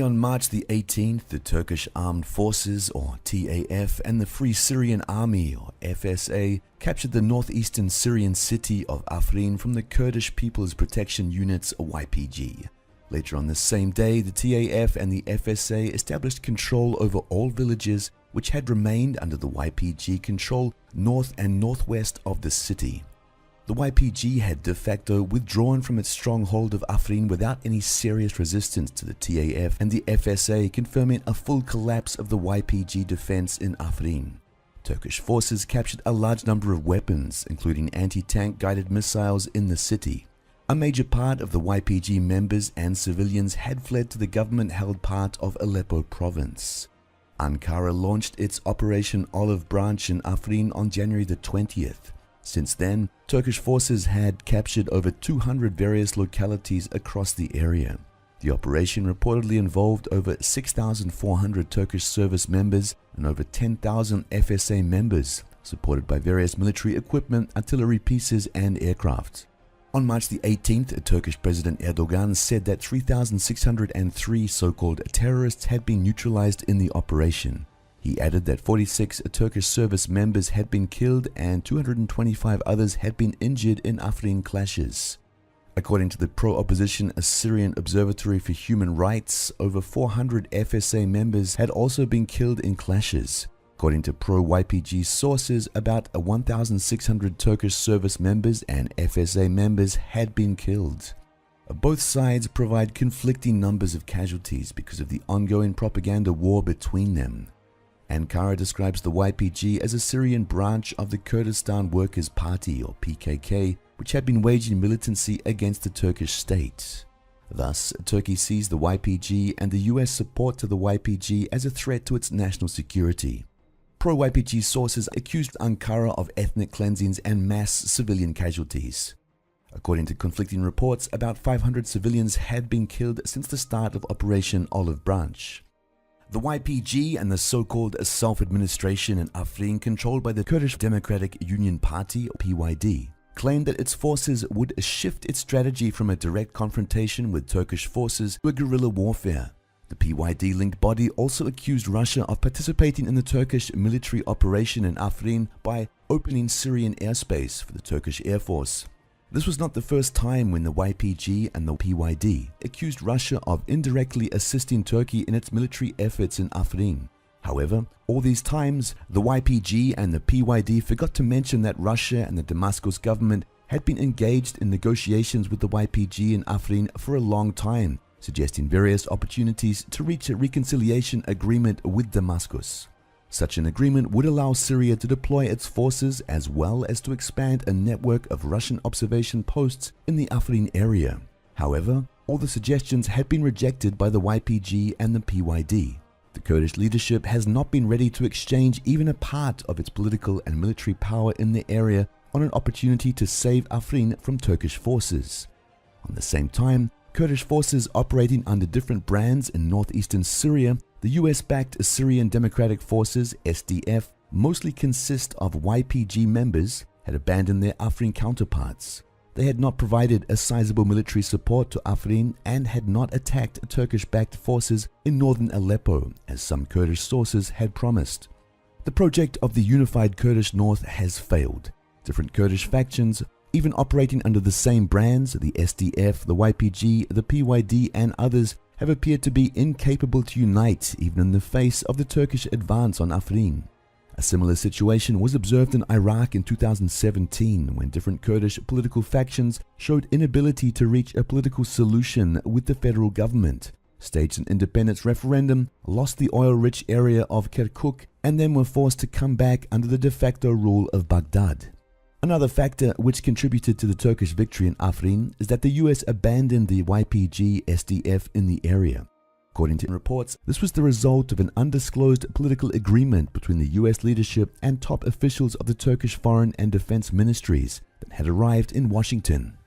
on March the 18th, the Turkish Armed Forces, or TAF, and the Free Syrian Army, or FSA, captured the northeastern Syrian city of Afrin from the Kurdish People's Protection Units, YPG. Later on the same day, the TAF and the FSA established control over all villages which had remained under the YPG control north and northwest of the city. The YPG had de facto withdrawn from its stronghold of Afrin without any serious resistance to the TAF and the FSA, confirming a full collapse of the YPG defense in Afrin. Turkish forces captured a large number of weapons, including anti-tank guided missiles in the city. A major part of the YPG members and civilians had fled to the government-held part of Aleppo province. Ankara launched its Operation Olive Branch in Afrin on January the 20th. Since then, Turkish forces had captured over 200 various localities across the area. The operation reportedly involved over 6,400 Turkish service members and over 10,000 FSA members, supported by various military equipment, artillery pieces, and aircraft. On March the 18th, Turkish President Erdogan said that 3,603 so-called terrorists had been neutralized in the operation. He added that 46 Turkish service members had been killed and 225 others had been injured in Afrin clashes. According to the pro-opposition Assyrian Observatory for Human Rights, over 400 FSA members had also been killed in clashes. According to pro-YPG sources, about 1,600 Turkish service members and FSA members had been killed. Both sides provide conflicting numbers of casualties because of the ongoing propaganda war between them. Ankara describes the YPG as a Syrian branch of the Kurdistan Workers' Party, or PKK, which had been waging militancy against the Turkish state. Thus, Turkey sees the YPG and the US support to the YPG as a threat to its national security. Pro-YPG sources accused Ankara of ethnic cleansings and mass civilian casualties. According to conflicting reports, about 500 civilians had been killed since the start of Operation Olive Branch. The YPG and the so-called self-administration in Afrin, controlled by the Kurdish Democratic Union Party, or PYD, claimed that its forces would shift its strategy from a direct confrontation with Turkish forces to a guerrilla warfare. The PYD-linked body also accused Russia of participating in the Turkish military operation in Afrin by opening Syrian airspace for the Turkish Air Force. This was not the first time when the YPG and the PYD accused Russia of indirectly assisting Turkey in its military efforts in Afrin. However, all these times, the YPG and the PYD forgot to mention that Russia and the Damascus government had been engaged in negotiations with the YPG in Afrin for a long time, suggesting various opportunities to reach a reconciliation agreement with Damascus. Such an agreement would allow Syria to deploy its forces as well as to expand a network of Russian observation posts in the Afrin area. However, all the suggestions had been rejected by the YPG and the PYD. The Kurdish leadership has not been ready to exchange even a part of its political and military power in the area on an opportunity to save Afrin from Turkish forces. At the same time, Kurdish forces operating under different brands in northeastern Syria, the US-backed Syrian Democratic Forces, SDF, mostly consist of YPG members, had abandoned their Afrin counterparts. They had not provided a sizable military support to Afrin and had not attacked Turkish-backed forces in northern Aleppo, as some Kurdish sources had promised. The project of the unified Kurdish North has failed. Different Kurdish factions, even operating under the same brands, the SDF, the YPG, the PYD, and others, have appeared to be incapable to unite even in the face of the Turkish advance on Afrin. A similar situation was observed in Iraq in 2017 when different Kurdish political factions showed inability to reach a political solution with the federal government, staged an independence referendum, lost the oil-rich area of Kirkuk, and then were forced to come back under the de facto rule of Baghdad. Another factor which contributed to the Turkish victory in Afrin is that the US abandoned the YPG SDF in the area. According to reports, this was the result of an undisclosed political agreement between the US leadership and top officials of the Turkish foreign and defense ministries that had arrived in Washington.